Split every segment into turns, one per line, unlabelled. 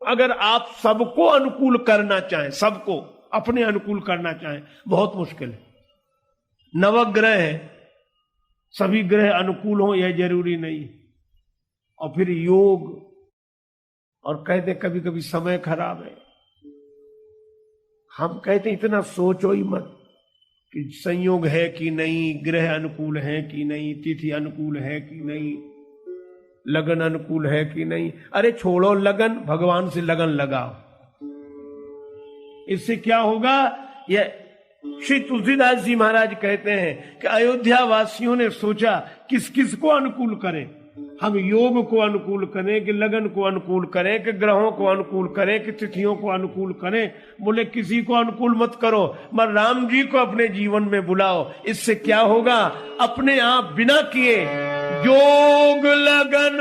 अगर आप सबको अनुकूल करना चाहें, सबको अपने अनुकूल करना चाहें, बहुत मुश्किल है। नवग्रह है, सभी ग्रह अनुकूल हो यह जरूरी नहीं। और फिर योग, और कहते कभी कभी समय खराब है। हम कहते इतना सोचो ही मत कि संयोग है कि नहीं, ग्रह अनुकूल है कि नहीं, तिथि अनुकूल है कि नहीं, लगन अनुकूल है कि नहीं। अरे छोड़ो लगन, भगवान से लगन लगाओ। इससे क्या होगा? यह श्री तुलसीदास जी महाराज कहते हैं कि अयोध्या वासियों ने सोचा किस किस को अनुकूल करें। हम योग को अनुकूल करें कि लगन को अनुकूल करें कि ग्रहों को अनुकूल करें कि तिथियों को अनुकूल करें। बोले किसी को अनुकूल मत करो, मगर राम जी को अपने जीवन में बुलाओ। इससे क्या होगा? अपने आप बिना किए योग लगन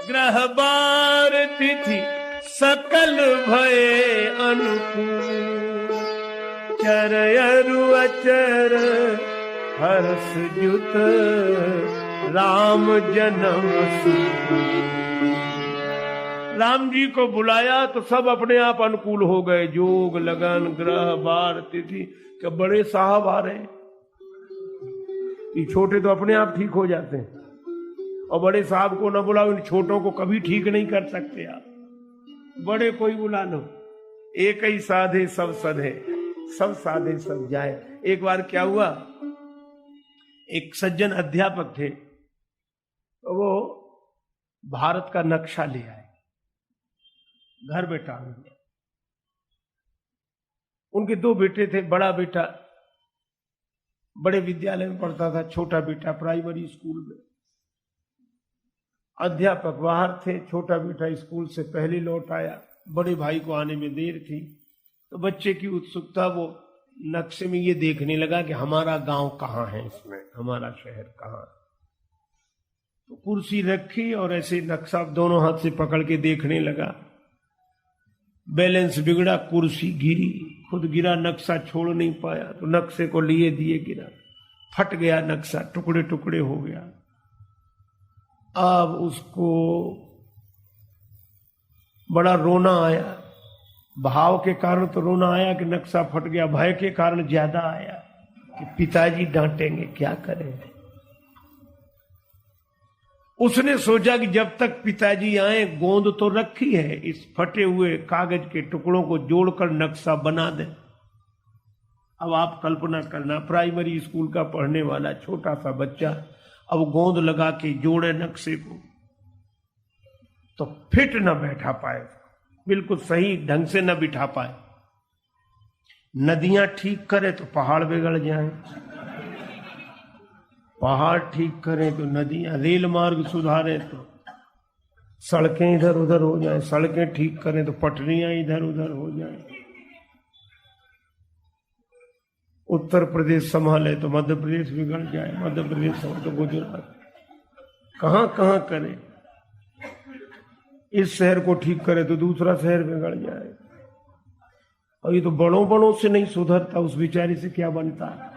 ग्रह बार तिथि सकल भय अनुकूल, चरयरु अचर हर्ष जुत राम जन्म सुख। राम जी को बुलाया तो सब अपने आप अनुकूल हो गए। योग लगन ग्रह बार तिथि के बड़े साहब आ रहे हैं। ये छोटे तो अपने आप ठीक हो जाते हैं, और बड़े साहब को न बुलाओ, इन छोटों को कभी ठीक नहीं कर सकते आप। बड़े कोई बुला लो, एक ही साधे सब सधे, सब साधे सब जाए। एक बार क्या हुआ, एक सज्जन अध्यापक थे, तो वो भारत का नक्शा ले आए, घर में टांग दिया। उनके दो बेटे थे। बड़ा बेटा बड़े विद्यालय में पढ़ता था, छोटा बेटा प्राइमरी स्कूल में। अध्यापक बाहर थे, छोटा बेटा स्कूल से पहले लौट आया। बड़े भाई को आने में देर थी, तो बच्चे की उत्सुकता, वो नक्शे में ये देखने लगा कि हमारा गांव कहाँ है, इसमें हमारा शहर कहाँ है। तो कुर्सी रखी और ऐसे नक्शा दोनों हाथ से पकड़ के देखने लगा। बैलेंस बिगड़ा, कुर्सी गिरी, खुद गिरा, नक्शा छोड़ नहीं पाया, तो नक्शे को लिए दिए गिरा, फट गया नक्शा, टुकड़े टुकड़े हो गया। अब उसको बड़ा रोना आया। भाव के कारण तो रोना आया कि नक्शा फट गया, भय के कारण ज्यादा आया कि पिताजी डांटेंगे, क्या करें। उसने सोचा कि जब तक पिताजी आए, गोंद तो रखी है, इस फटे हुए कागज के टुकड़ों को जोड़कर नक्शा बना दे। अब आप कल्पना करना, प्राइमरी स्कूल का पढ़ने वाला छोटा सा बच्चा अब गोंद लगा के जोड़े नक्शे को, तो फिट न बैठा पाए, बिल्कुल सही ढंग से न बिठा पाए। नदियां ठीक करे तो पहाड़ बिगड़ जाएं, पहाड़ ठीक करें तो नदियां, रेल मार्ग सुधारे तो सड़कें इधर उधर हो जाएं, सड़कें ठीक करें तो पटरियां इधर उधर हो जाएं। उत्तर प्रदेश संभाले तो मध्य प्रदेश बिगड़ जाए, मध्य प्रदेश संभाले तो गुजरात, कहां कहां करे। इस शहर को ठीक करे तो दूसरा शहर बिगड़ जाए। और ये तो बड़ों बड़ों से नहीं सुधरता, उस बेचारे से क्या बनता है,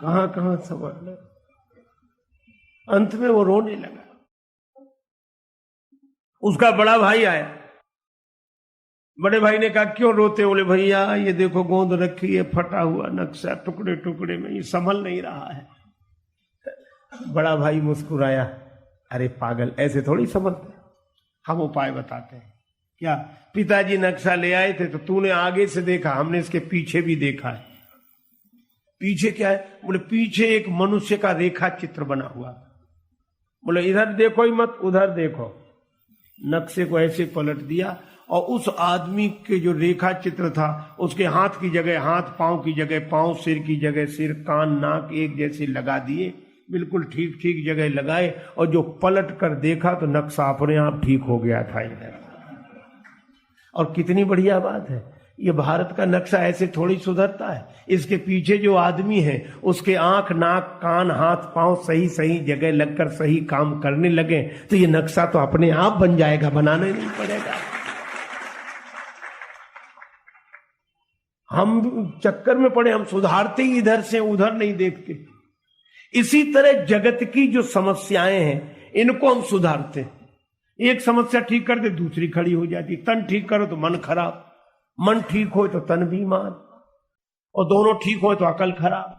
कहां कहां संभाल। अंत में वो रोने लगा। उसका बड़ा भाई आया। बड़े भाई ने कहा क्यों रोते? बोले भैया ये देखो गोंद रखी है, फटा हुआ नक्शा, टुकड़े टुकड़े में, ये संभल नहीं रहा है। बड़ा भाई मुस्कुराया, अरे पागल, ऐसे थोड़ी संभलते, हम उपाय बताते हैं। क्या? पिताजी नक्शा ले आए थे तो तूने आगे से देखा, हमने इसके पीछे भी देखा है। पीछे क्या है? बोले पीछे एक मनुष्य का रेखा चित्र बना हुआ। बोले इधर देखो ही मत, उधर देखो। नक्शे को ऐसे पलट दिया और उस आदमी के जो रेखा चित्र था, उसके हाथ की जगह हाथ, पांव की जगह पांव, सिर की जगह सिर, कान नाक एक जैसे लगा दिए, बिल्कुल ठीक ठीक जगह लगाए। और जो पलट कर देखा तो नक्शा अपने आप ठीक हो गया था इधर। और कितनी बढ़िया बात है, ये भारत का नक्शा ऐसे थोड़ी सुधरता है। इसके पीछे जो आदमी है उसके आंख नाक कान हाथ पांव सही सही जगह लगकर सही काम करने लगे तो ये नक्शा तो अपने आप बन जाएगा, बनाना ही नहीं पड़ेगा। हम चक्कर में पड़े, हम सुधारते ही इधर से उधर नहीं देखते। इसी तरह जगत की जो समस्याएं हैं इनको हम सुधारते हैं। एक समस्या ठीक कर दे दूसरी खड़ी हो जाती। तन ठीक करो तो मन खराब, मन ठीक हो तो तन बीमार, और दोनों ठीक हो तो अकल खराब,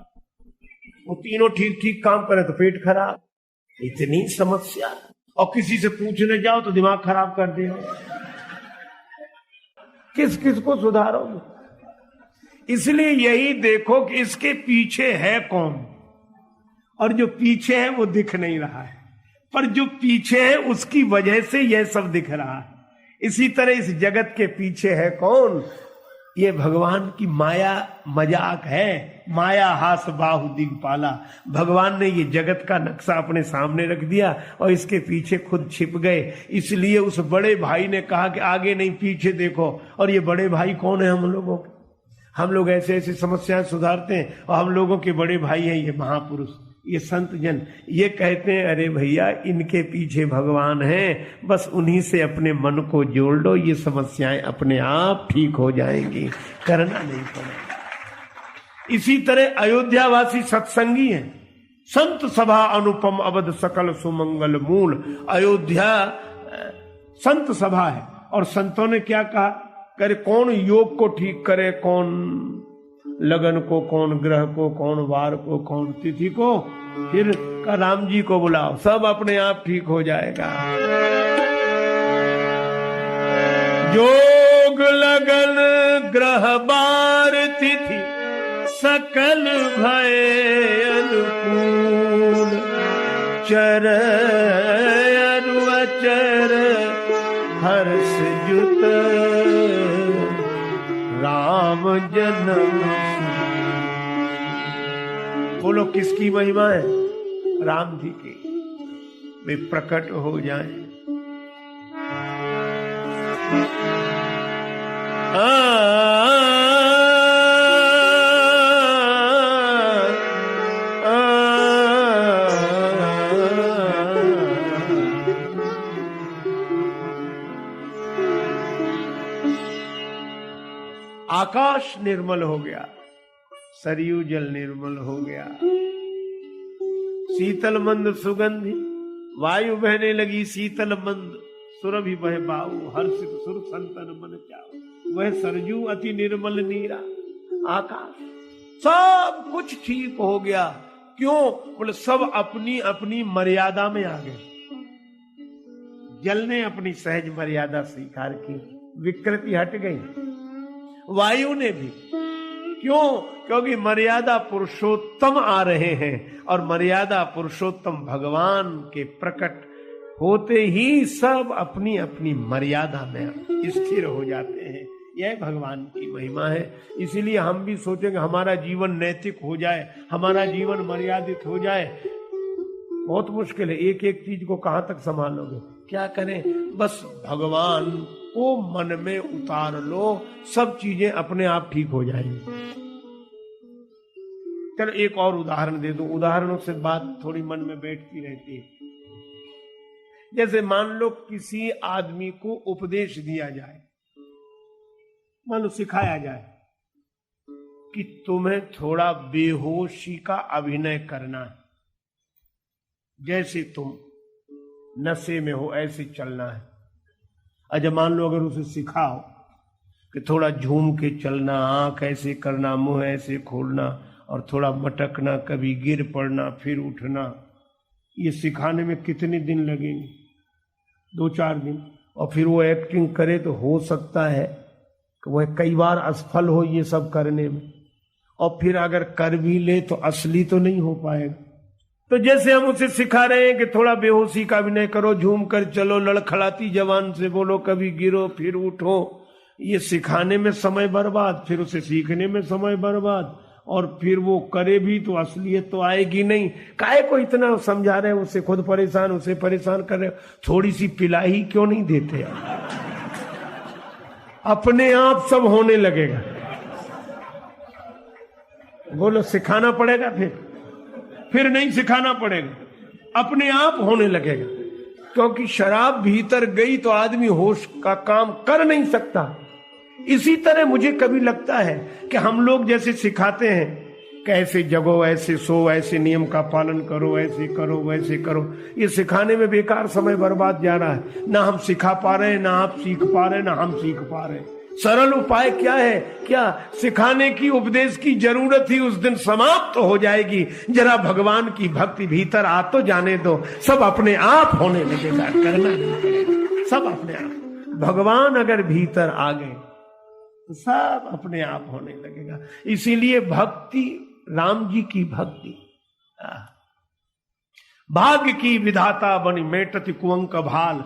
वो तीनों ठीक ठीक काम करे तो पेट खराब। इतनी समस्या, और किसी से पूछने जाओ तो दिमाग खराब कर दे। किस किस को सुधारोगे? इसलिए यही देखो कि इसके पीछे है कौन, और जो पीछे है वो दिख नहीं रहा है, पर जो पीछे है उसकी वजह से यह सब दिख रहा है। इसी तरह इस जगत के पीछे है कौन? ये भगवान की माया मजाक है। माया हास बाहु दिगपाला। भगवान ने ये जगत का नक्शा अपने सामने रख दिया और इसके पीछे खुद छिप गए। इसलिए उस बड़े भाई ने कहा कि आगे नहीं पीछे देखो। और ये बड़े भाई कौन है? हम लोगों के। हम लोग ऐसे ऐसी समस्याएं सुधारते हैं, और हम लोगों के बड़े भाई हैं ये महापुरुष, ये संत जन। ये कहते हैं अरे भैया इनके पीछे भगवान है, बस उन्हीं से अपने मन को जोड़ लो, ये समस्याएं अपने आप ठीक हो जाएंगी, करना नहीं पड़ेगा। इसी तरह अयोध्यावासी सत्संगी हैं। संत सभा अनुपम अवध सकल सुमंगल मूल। अयोध्या संत सभा है, और संतों ने क्या कहा? करे कौन योग को ठीक करे, कौन लगन को, कौन ग्रह को, कौन वार को, कौन तिथि को। फिर का राम जी को बुलाओ, सब अपने आप ठीक हो जाएगा। योग लगन ग्रह वार तिथि सकल भय अनुकूल। चर अरु अचर हर्ष जुत राम जन्म। बोलो किसकी महिमा है? राम जी की। वे प्रकट हो जाएं। आकाश निर्मल हो गया, सरयू जल निर्मल हो गया, शीतल मंद सुगंधि वायु बहने लगी, शीतल मंद सुरभि बह बाऊ, हर्षित सुर संतन मन चाओ। वह सरजू अति निर्मल नीरा। आकाश सब कुछ ठीक हो गया। क्यों? बोले सब अपनी अपनी मर्यादा में आ गए। जल ने अपनी सहज मर्यादा स्वीकार की, विकृति हट गई। वायु ने भी। क्यों? क्योंकि मर्यादा पुरुषोत्तम आ रहे हैं, और मर्यादा पुरुषोत्तम भगवान के प्रकट होते ही सब अपनी अपनी मर्यादा में स्थिर हो जाते हैं। यह भगवान की महिमा है। इसीलिए हम भी सोचेंगे हमारा जीवन नैतिक हो जाए, हमारा जीवन मर्यादित हो जाए। बहुत मुश्किल है। एक एक चीज को कहां तक संभालोगे? क्या करें? बस भगवान को मन में उतार लो, सब चीजें अपने आप ठीक हो जाएंगी। चलो एक और उदाहरण दे दूं। उदाहरणों से बात थोड़ी मन में बैठती रहती है। जैसे मान लो किसी आदमी को उपदेश दिया जाए, मान लो सिखाया जाए कि तुम्हें थोड़ा बेहोशी का अभिनय करना है, जैसे तुम नशे में हो ऐसे चलना है। अच्छा मान लो अगर उसे सिखाओ कि थोड़ा झूम के चलना, आंख ऐसे करना, मुंह ऐसे खोलना, और थोड़ा मटकना, कभी गिर पड़ना फिर उठना, ये सिखाने में कितने दिन लगेंगे? 2-4 दिन। और फिर वो एक्टिंग करे तो हो सकता है कि वह कई बार असफल हो ये सब करने में, और फिर अगर कर भी ले तो असली तो नहीं हो पाएगा। तो जैसे हम उसे सिखा रहे हैं कि थोड़ा बेहोशी का अभिनय करो, झूम कर चलो, लड़खड़ाती जबान से बोलो, कभी गिरो फिर उठो, ये सिखाने में समय बर्बाद, फिर उसे सीखने में समय बर्बाद, और फिर वो करे भी तो असलियत तो आएगी नहीं। काहे को इतना समझा रहे हैं? उससे खुद परेशान, उसे परेशान कर रहे हो। थोड़ी सी पिलाई क्यों नहीं देते? अपने आप सब होने लगेगा। बोलो सिखाना पड़ेगा, फिर नहीं सिखाना पड़ेगा, अपने आप होने लगेगा। क्योंकि शराब भीतर गई तो आदमी होश का काम कर नहीं सकता। इसी तरह मुझे कभी लगता है कि हम लोग जैसे सिखाते हैं कैसे जगो, ऐसे सो, ऐसे नियम का पालन करो, ऐसे करो, वैसे करो। ये सिखाने में बेकार समय बर्बाद जा रहा है। ना हम सिखा पा रहे हैं, ना आप सीख पा रहे हैं, ना हम सीख पा रहे हैं। सरल उपाय क्या है? क्या सिखाने की, उपदेश की जरूरत ही उस दिन समाप्त हो जाएगी। जरा भगवान की भक्ति भीतर आ तो जाने दो, सब अपने आप होने लगेगा। करना नहीं पड़ेगा, सब अपने आप। भगवान अगर भीतर आ गए तो सब अपने आप होने लगेगा। इसीलिए भक्ति, राम जी की भक्ति, भाग्य की विधाता बनी मेटति कुंवक भाल,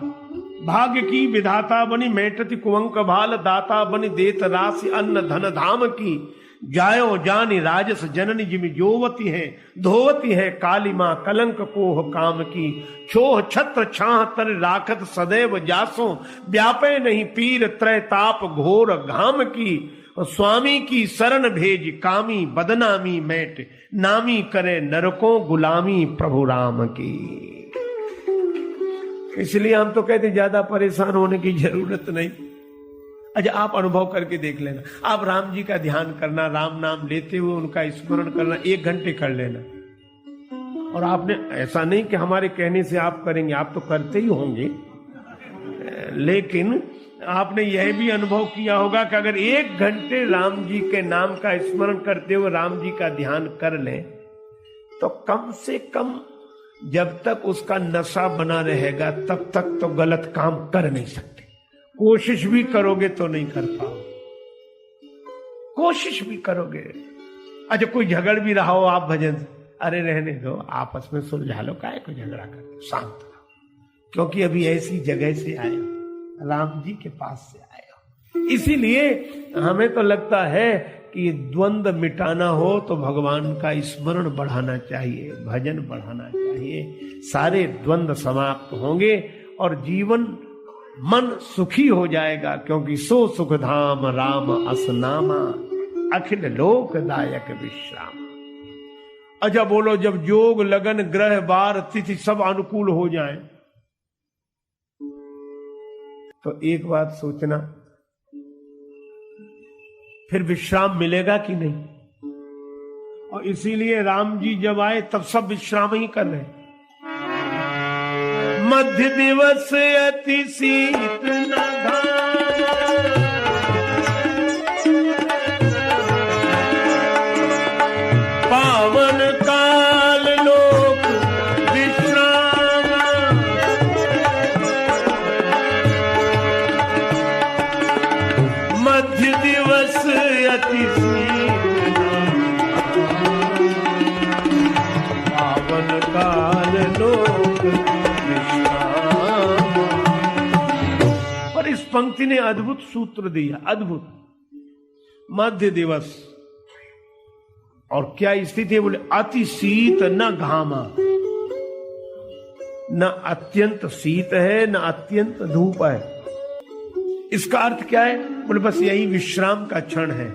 भाग्य की विधाता बनी मेटति कुंवक भाल, दाता बनी देत राशि अन्न धन धाम की, जायो जानी राजस जननी जिमि जोवती है, धोवती है काली मां कलंक कोह काम की, छोह छत्र छाह तर राखत सदैव जासो, व्यापे नहीं पीर त्रय ताप घोर घाम की, स्वामी की शरण भेज कामी बदनामी मैट, नामी करे नरकों गुलामी प्रभु राम की। इसलिए हम तो कहते ज्यादा परेशान होने की जरूरत नहीं। अच्छा, आप अनुभव करके देख लेना। आप राम जी का ध्यान करना, राम नाम लेते हुए उनका स्मरण करना 1 घंटे कर लेना। और आपने, ऐसा नहीं कि हमारे कहने से आप करेंगे, आप तो करते ही होंगे, लेकिन आपने यह भी अनुभव किया होगा कि अगर 1 घंटे राम जी के नाम का स्मरण करते हुए राम जी का ध्यान कर लें तो कम से कम जब तक उसका नशा बना रहेगा तब तक तो गलत काम कर नहीं सकते। कोशिश भी करोगे तो नहीं कर पाओ, कोशिश भी करोगे। अच्छा, कोई झगड़ भी रहा हो आप भजन से, अरे रहने दो, आपस में सुलझा लो, काहे को झगड़ा करते, शांत रहो, क्योंकि अभी ऐसी जगह से आए हो, राम जी के पास से आए हो। इसीलिए हमें तो लगता है कि द्वंद्व मिटाना हो तो भगवान का स्मरण बढ़ाना चाहिए, भजन बढ़ाना चाहिए, सारे द्वंद्व समाप्त होंगे और जीवन, मन सुखी हो जाएगा। क्योंकि सो सुख धाम राम असनामा, अखिल लोकदायक विश्राम। अच्छा बोलो, जब जोग लगन ग्रह बार तिथि सब अनुकूल हो जाए तो एक बात सोचना, फिर विश्राम मिलेगा कि नहीं? और इसीलिए राम जी जब आए तब सब विश्राम ही कर रहे। मध्य दिवस अति शीत न पावन काल लोक विश्राम, मध्य दिवस अति शीत पावन काल लोक विश्राम। पर इस पंक्ति ने अद्भुत सूत्र दिया, अद्भुत। मध्य दिवस, और क्या स्थिति है? बोले अति शीत न घामा, न अत्यंत शीत है न अत्यंत धूप है। इसका अर्थ क्या है? बोले बस यही विश्राम का क्षण है।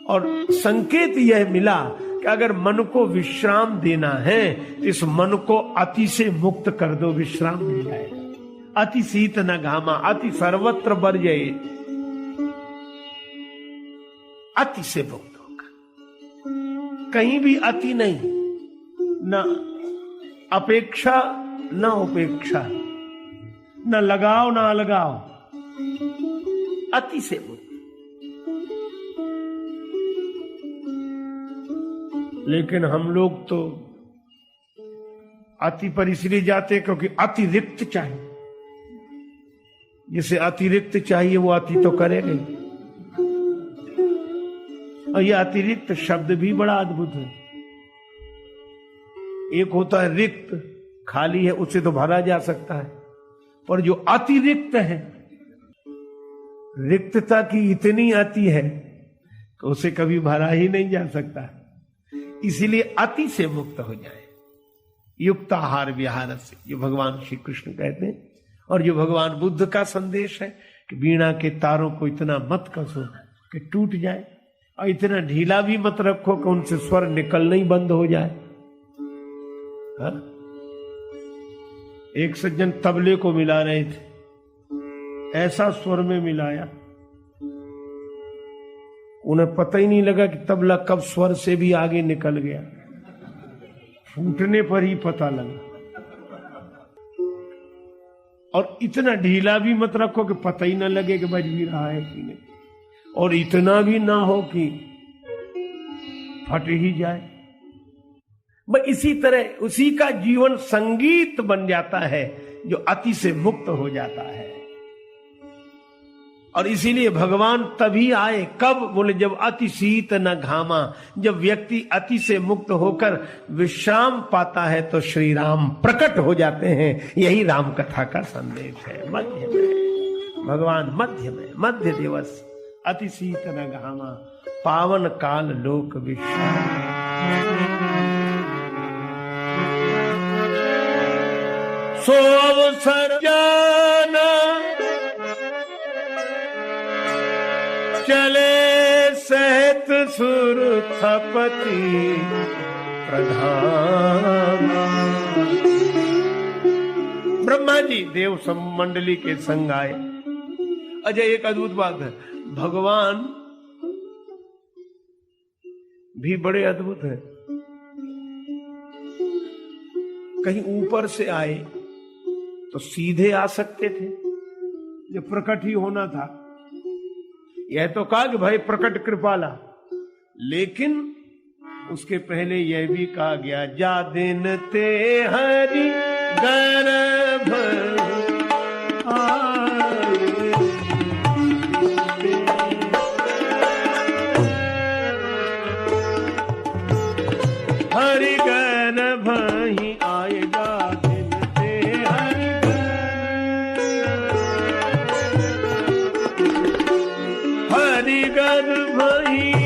और संकेत यह मिला कि अगर मन को विश्राम देना है तो इस मन को अति से मुक्त कर दो, विश्राम मिल जाएगा। अति शीत न घामा, अति सर्वत्र वर्जये, अति से मुक्त होगा। कहीं भी अति नहीं, न अपेक्षा न उपेक्षा, न लगाव न अलगाव, अति से मुक्त। लेकिन हम लोग तो अति पर इसलिए जाते क्योंकि अतिरिक्त चाहिए। जिसे अतिरिक्त चाहिए वो अति तो करेगा ही। और ये अतिरिक्त शब्द भी बड़ा अद्भुत है। एक होता है रिक्त, खाली है, उससे तो भरा जा सकता है, पर जो अतिरिक्त है, रिक्तता की इतनी अति है कि उसे कभी भरा ही नहीं जा सकता। इसीलिए अति से मुक्त हो जाए, युक्त आहार विहार से, जो भगवान श्री कृष्ण कहते हैं। और जो भगवान बुद्ध का संदेश है कि वीणा के तारों को इतना मत कसो कि टूट जाए, और इतना ढीला भी मत रखो कि उनसे स्वर निकलना ही बंद हो जाए। हा? एक सज्जन तबले को मिला रहे थे, ऐसा स्वर में मिलाया उन्हें पता ही नहीं लगा कि तबला कब स्वर से भी आगे निकल गया, फूटने पर ही पता लगा। और इतना ढीला भी मत रखो कि पता ही ना लगे कि बज भी रहा है कि नहीं, और इतना भी ना हो कि फट ही जाए। बस इसी तरह उसी का जीवन संगीत बन जाता है जो अति से मुक्त हो जाता है। और इसीलिए भगवान तभी आए, कब? बोले जब अति शीत न घामा, जब व्यक्ति अति से मुक्त होकर विश्राम पाता है तो श्री राम प्रकट हो जाते हैं। यही राम कथा का संदेश है। मध्य में भगवान, मध्य में, मध्य दिवस अति शीत न घामा, पावन काल लोक विश्राम। सो अवसर जाना चले सहत सुर थपति प्रधान। ब्रह्मा जी देव मंडली के संग आए। अजय एक अद्भुत बात है, भगवान भी बड़े अद्भुत है। कहीं ऊपर से आए तो सीधे आ सकते थे, जब प्रकट ही होना था। यह तो कहा कि भाई प्रकट कृपाला, लेकिन उसके पहले यह भी कहा गया, जा दिन ते हरि गर्भ हरि गर्भ ही आएगा, दिन ते हरि गर्भ ही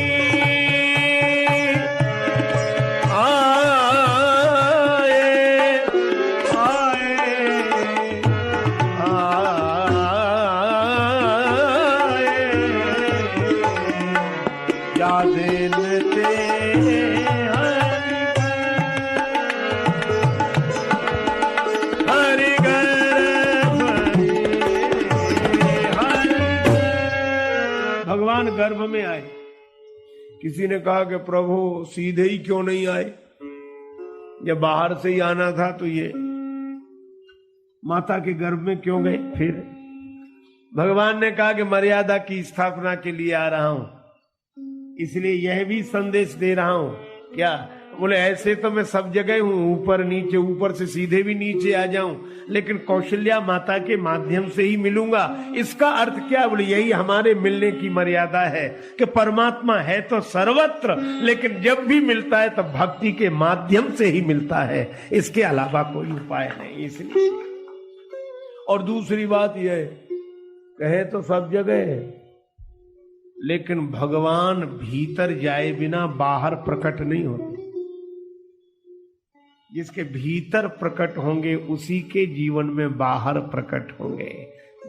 गर्भ में आए। किसी ने कहा कि प्रभु सीधे ही क्यों नहीं आए, जब बाहर से ही आना था तो ये माता के गर्भ में क्यों गए? फिर भगवान ने कहा कि मर्यादा की स्थापना के लिए आ रहा हूं, इसलिए यह भी संदेश दे रहा हूं। क्या? बोले ऐसे तो मैं सब जगह हूं, ऊपर नीचे, ऊपर से सीधे भी नीचे आ जाऊं, लेकिन कौशल्या माता के माध्यम से ही मिलूंगा। इसका अर्थ क्या? बोले यही हमारे मिलने की मर्यादा है कि परमात्मा है तो सर्वत्र, लेकिन जब भी मिलता है तो भक्ति के माध्यम से ही मिलता है, इसके अलावा कोई उपाय नहीं। इसलिए और दूसरी बात यह कहे तो सब जगह, लेकिन भगवान भीतर जाए बिना बाहर प्रकट नहीं होते। जिसके भीतर प्रकट होंगे उसी के जीवन में बाहर प्रकट होंगे।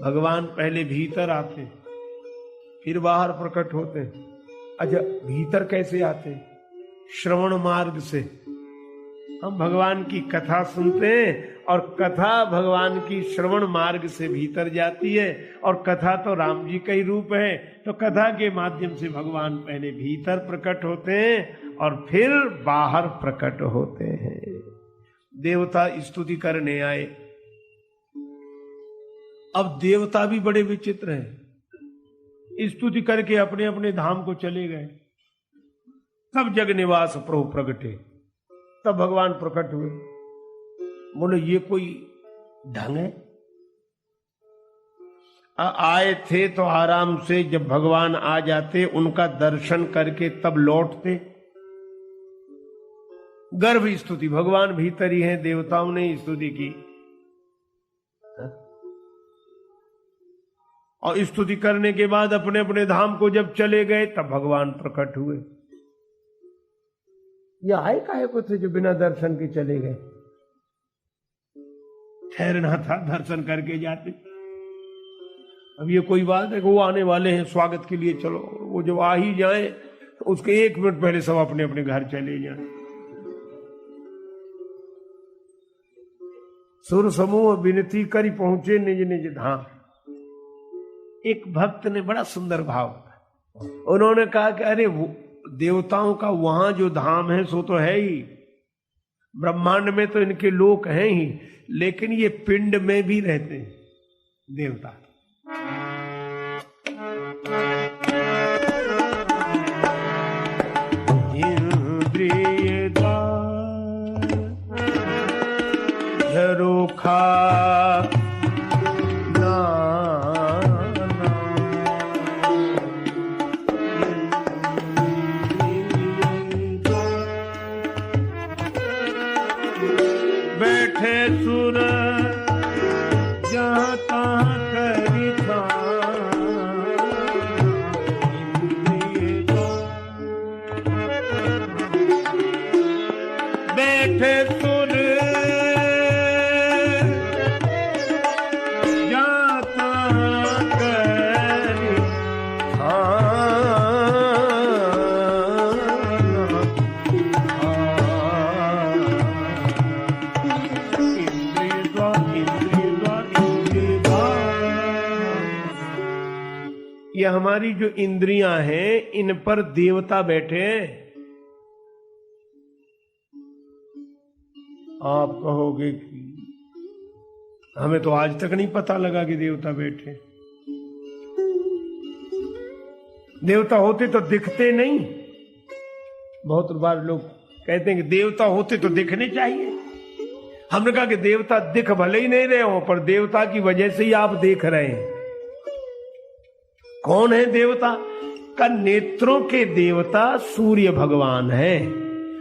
भगवान पहले भीतर आते फिर बाहर प्रकट होते। अच्छा, भीतर कैसे आते? श्रवण मार्ग से। हम भगवान की कथा सुनते हैं और कथा भगवान की श्रवण मार्ग से भीतर जाती है, और कथा तो राम जी का ही रूप है, तो कथा के माध्यम से भगवान पहले भीतर प्रकट होते हैं और फिर बाहर प्रकट होते हैं। देवता स्तुति करने आए। अब देवता भी बड़े विचित्र हैं, स्तुति करके अपने अपने धाम को चले गए। सब जग निवास प्रभु प्रगटे, तब भगवान प्रकट हुए। बोले ये कोई ढंग है? आए थे तो आराम से, जब भगवान आ जाते उनका दर्शन करके तब लौटते। गर्भ स्तुति, भगवान भीतर ही है, देवताओं ने स्तुति की। और स्तुति करने के बाद अपने अपने धाम को जब चले गए तब भगवान प्रकट हुए। ये आए काहे को थे जो बिना दर्शन के चले गए? ठहरना था, दर्शन करके जाते। अब ये कोई बात है कि वो आने वाले हैं स्वागत के लिए, चलो वो जब आ ही जाए तो उसके 1 मिनट पहले सब अपने अपने घर चले जाए। सुर समूह विनती करी पहुंचे निज निज धाम। एक भक्त ने बड़ा सुंदर भाव, उन्होंने कहा कि अरे देवताओं का वहां जो धाम है सो तो है ही, ब्रह्मांड में तो इनके लोक हैं ही, लेकिन ये पिंड में भी रहते हैं देवता। इंद्रिय झरोखा बैठे सुर जहाँ तहाँ करी था, बैठे सुर जहाँ तहाँ करी ये हमारी जो इंद्रियां हैं इन पर देवता बैठे हैं। आप कहोगे कि हमें तो आज तक नहीं पता लगा कि देवता बैठे। देवता होते तो दिखते नहीं। बहुत बार लोग कहते हैं कि देवता होते तो दिखने चाहिए। हमने कहा कि देवता दिख भले ही नहीं रहे हो, पर देवता की वजह से ही आप देख रहे हैं। कौन है देवता? का नेत्रों के देवता सूर्य भगवान है,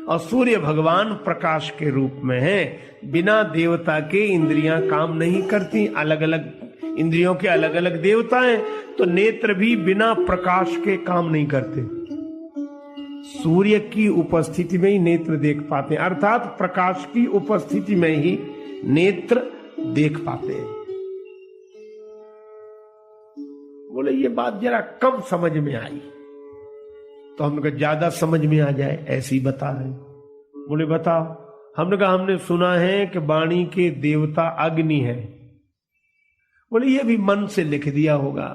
और सूर्य भगवान प्रकाश के रूप में है। बिना देवता के इंद्रियां काम नहीं करती। अलग अलग इंद्रियों के अलग अलग देवता हैं, तो नेत्र भी बिना प्रकाश के काम नहीं करते। सूर्य की उपस्थिति में ही नेत्र देख पाते हैं, अर्थात प्रकाश की उपस्थिति में ही नेत्र देख पाते हैं। बोले ये बात जरा कम समझ में आई, तो हमने कहा ज्यादा समझ में आ जाए ऐसी बता रहे। बोले बताओ। हमने कहा हमने सुना है कि वाणी के देवता अग्नि है। बोले ये भी मन से लिख दिया होगा,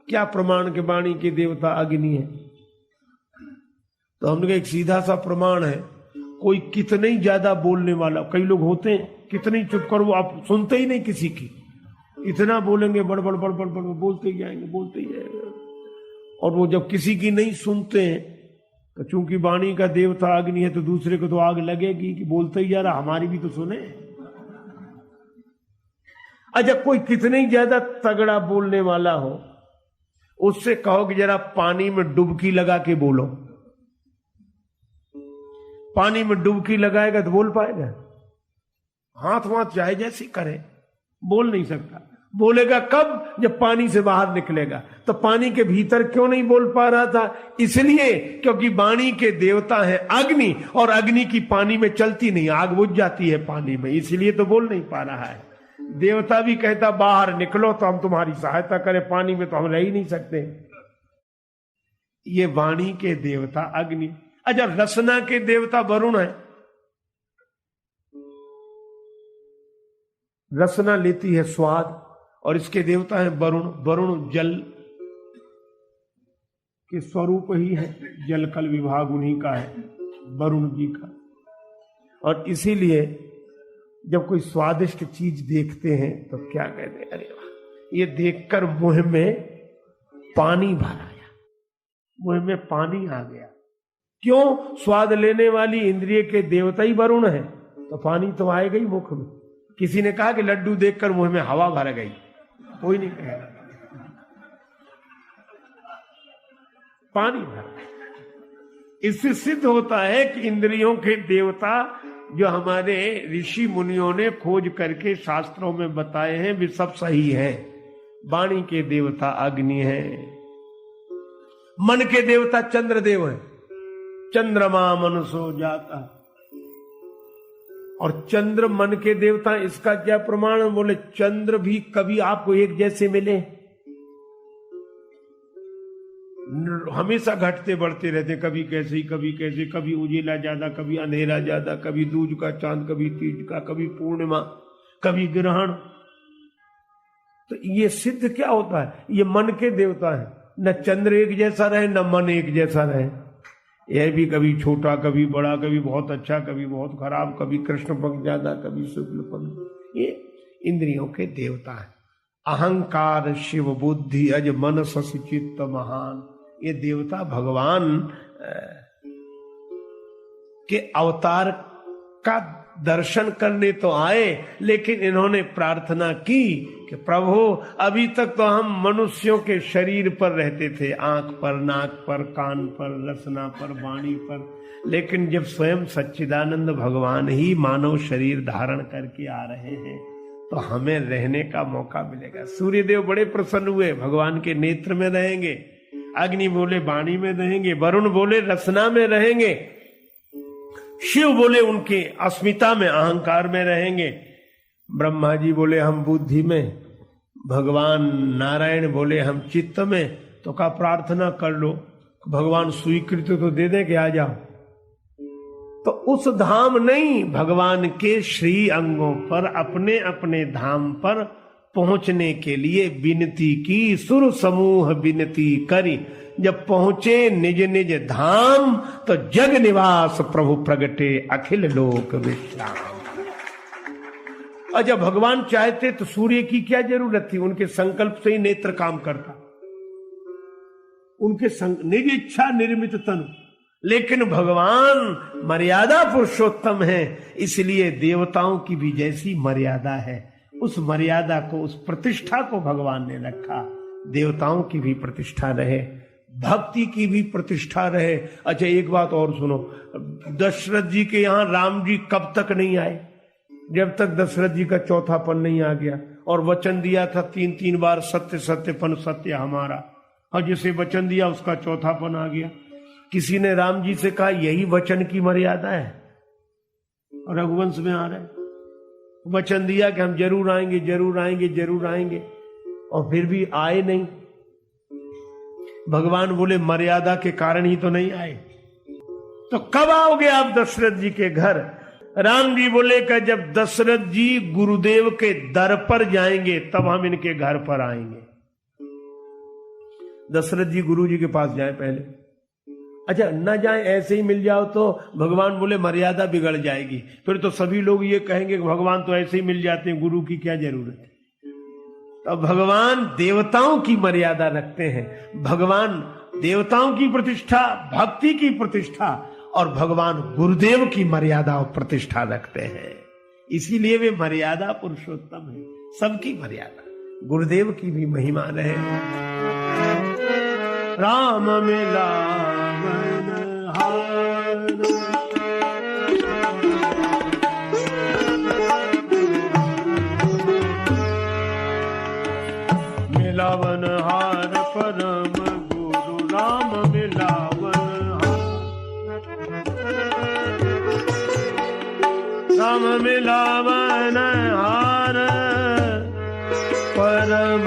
क्या प्रमाण के वाणी के देवता अग्नि है? तो हमने कहा एक सीधा सा प्रमाण है। कोई कितने ही ज्यादा बोलने वाला, कई लोग होते हैं कितने ही चुप करो आप सुनते ही नहीं किसी की, इतना बोलेंगे बड़ बड़ बड़ बड़ बड़ बोलते ही जाएंगे बोलते ही जाएंगे। और वो जब किसी की नहीं सुनते हैं तो चूंकि वाणी का देवता अग्नि है तो दूसरे को तो आग लगेगी कि बोलते ही जा रहा, हमारी भी तो सुने। अच्छा कोई कितने ही ज्यादा तगड़ा बोलने वाला हो, उससे कहो कि जरा पानी में डुबकी लगा के बोलो। पानी में डुबकी लगाएगा तो बोल पाएगा? हाथ वाथ चाहे जैसी करे, बोल नहीं सकता। बोलेगा कब? जब पानी से बाहर निकलेगा। तो पानी के भीतर क्यों नहीं बोल पा रहा था? इसलिए क्योंकि वाणी के देवता है अग्नि, और अग्नि की पानी में चलती नहीं, आग बुझ जाती है पानी में, इसलिए तो बोल नहीं पा रहा है। देवता भी कहता बाहर निकलो तो हम तुम्हारी सहायता करें, पानी में तो हम रह ही नहीं सकते। ये वाणी के देवता अग्नि। अच्छा रसना के देवता वरुण है। रसना लेती है स्वाद, और इसके देवता है वरुण। वरुण जल के स्वरूप ही है, जल कल विभाग उन्हीं का है, वरुण जी का। और इसीलिए जब कोई स्वादिष्ट चीज देखते हैं तो क्या कहते हैं, अरे वाह, ये देखकर मुंह में पानी भर आया, मुंह में पानी आ गया। क्यों? स्वाद लेने वाली इंद्रिय के देवता ही वरुण है, तो पानी तो आएगा ही मुख में। किसी ने कहा कि लड्डू देखकर मुंह में हवा भर गई, कोई नहीं कहेगा, पानी भर। इससे सिद्ध होता है कि इंद्रियों के देवता जो हमारे ऋषि मुनियों ने खोज करके शास्त्रों में बताए हैं वे सब सही है। वाणी के देवता अग्नि है, मन के देवता चंद्रदेव है, चंद्रमा मनुष्यो जाता। और चंद्र मन के देवता, इसका क्या प्रमाण? बोले चंद्र भी कभी आपको एक जैसे मिले, हमेशा घटते बढ़ते रहते, कभी कैसे कभी कैसे, कभी उजेला ज्यादा, कभी अंधेरा ज्यादा, कभी दूज का चांद, कभी तीज का, कभी पूर्णिमा, कभी ग्रहण। तो ये सिद्ध क्या होता है? ये मन के देवता है। न चंद्र एक जैसा रहे, न मन एक जैसा रहे। यह भी कभी छोटा, कभी बड़ा, कभी बहुत अच्छा, कभी बहुत खराब, कभी कृष्ण पक्ष ज्यादा, कभी शुक्ल पक्ष। ये इंद्रियों के देवता है। अहंकार शिव बुद्धि अज मन शशि चित्त महान, ये देवता भगवान के अवतार का दर्शन करने तो आए, लेकिन इन्होंने प्रार्थना की कि प्रभु अभी तक तो हम मनुष्यों के शरीर पर रहते थे, आंख पर, नाक पर, कान पर, रसना पर, वाणी पर, लेकिन जब स्वयं सच्चिदानंद भगवान ही मानव शरीर धारण करके आ रहे हैं तो हमें रहने का मौका मिलेगा। सूर्यदेव बड़े प्रसन्न हुए, भगवान के नेत्र में रहेंगे। अग्नि बोले वाणी में रहेंगे, वरुण बोले रसना में रहेंगे, शिव बोले उनके अस्मिता में, अहंकार में रहेंगे, ब्रह्मा जी बोले हम बुद्धि में, भगवान नारायण बोले हम चित्त में। तो का प्रार्थना कर लो, भगवान स्वीकृति तो दे दे कि आ जाओ। तो उस धाम नहीं, भगवान के श्री अंगों पर, अपने अपने धाम पर पहुंचने के लिए विनती की, सुर समूह विनती करी। जब पहुंचे निज निज धाम तो जग निवास प्रभु प्रगटे अखिल लोक विश्राम। और जब भगवान चाहते तो सूर्य की क्या जरूरत थी, उनके संकल्प से ही नेत्र काम करता, उनके निज इच्छा निर्मित तनु। लेकिन भगवान मर्यादा पुरुषोत्तम है, इसलिए देवताओं की भी जैसी मर्यादा है, उस मर्यादा को, उस प्रतिष्ठा को भगवान ने रखा। देवताओं की भी प्रतिष्ठा रहे, भक्ति की भी प्रतिष्ठा रहे। अच्छा एक बात और सुनो, दशरथ जी के यहाँ राम जी कब तक नहीं आए? जब तक दशरथ जी का चौथापन नहीं आ गया, और वचन दिया था 3 बार सत्य सत्यपन सत्य हमारा, और जिसे वचन दिया उसका चौथापन आ गया। किसी ने राम जी से कहा यही वचन की मर्यादा है, और रघुवंश में आ रहा है, वचन दिया कि हम जरूर आएंगे, जरूर आएंगे, जरूर आएंगे, और फिर भी आए नहीं। भगवान बोले मर्यादा के कारण ही तो नहीं आए। तो कब आओगे आप दशरथ जी के घर? राम जी बोले कि जब दशरथ जी गुरुदेव के दर पर जाएंगे तब हम इनके घर पर आएंगे। दशरथ जी गुरु जी के पास जाए पहले। अच्छा न जाए, ऐसे ही मिल जाओ तो भगवान बोले मर्यादा बिगड़ जाएगी, फिर तो सभी लोग ये कहेंगे कि भगवान तो ऐसे ही मिल जाते हैं, गुरु की क्या जरूरत है। तो भगवान देवताओं की मर्यादा रखते हैं। भगवान देवताओं की प्रतिष्ठा, भक्ति की प्रतिष्ठा, और भगवान गुरुदेव की मर्यादा और प्रतिष्ठा रखते हैं, इसीलिए वे मर्यादा पुरुषोत्तम है। सबकी मर्यादा, गुरुदेव की भी महिमा रहे। राम मिलावन हार, मिलावन हार परम गुरु राम मिलावन हार, राम मिलावन हार परम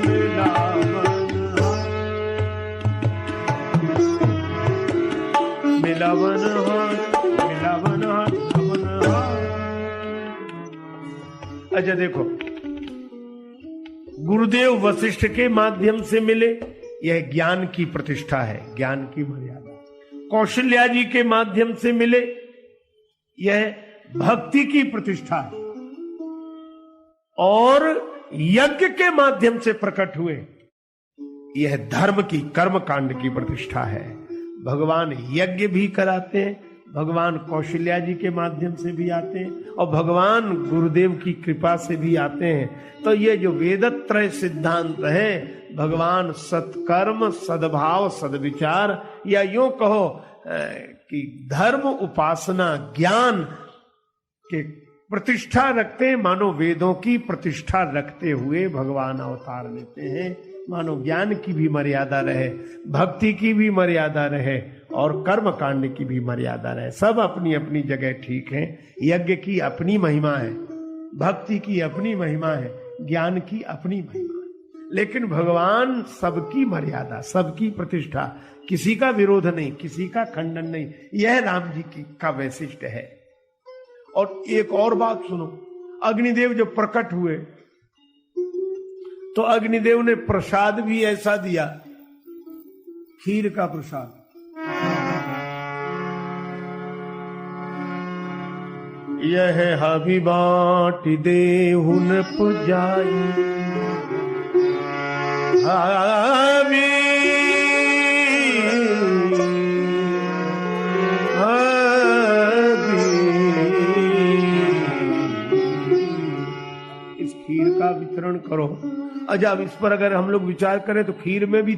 मिलावन हार, मिलावन हार, मिलावन हार। अच्छा देखो, गुरुदेव वशिष्ठ के माध्यम से मिले, यह ज्ञान की प्रतिष्ठा है, ज्ञान की मर्यादा। कौशल्या जी के माध्यम से मिले, यह भक्ति की प्रतिष्ठा है। और यज्ञ के माध्यम से प्रकट हुए, यह धर्म की, कर्म कांड की प्रतिष्ठा है। भगवान यज्ञ भी कराते हैं, भगवान कौशल्या जी के माध्यम से भी आते हैं, और भगवान गुरुदेव की कृपा से भी आते हैं। तो ये जो वेदत्रय सिद्धांत है, भगवान सत्कर्म, सद्भाव, सद्विचार, या यूं कहो कि धर्म, उपासना, ज्ञान के प्रतिष्ठा रखते हैं। मानो वेदों की प्रतिष्ठा रखते हुए भगवान अवतार लेते हैं। मानो ज्ञान की भी मर्यादा रहे, भक्ति की भी मर्यादा रहे, और कर्म कांड की भी मर्यादा रहे। सब अपनी अपनी जगह ठीक है। यज्ञ की अपनी महिमा है, भक्ति की अपनी महिमा है, ज्ञान की अपनी महिमा है, लेकिन भगवान सबकी मर्यादा, सबकी प्रतिष्ठा, किसी का विरोध नहीं, किसी का खंडन नहीं। यह राम जी की का वैशिष्ट है। और एक और बात सुनो, अग्निदेव जो प्रकट हुए तो अग्निदेव ने प्रसाद भी ऐसा दिया, खीर का प्रसाद। यह हबी बाट देहुन पुजाई, हबी इस खीर का वितरण करो। अच्छा, अब इस पर अगर हम लोग विचार करें तो खीर में भी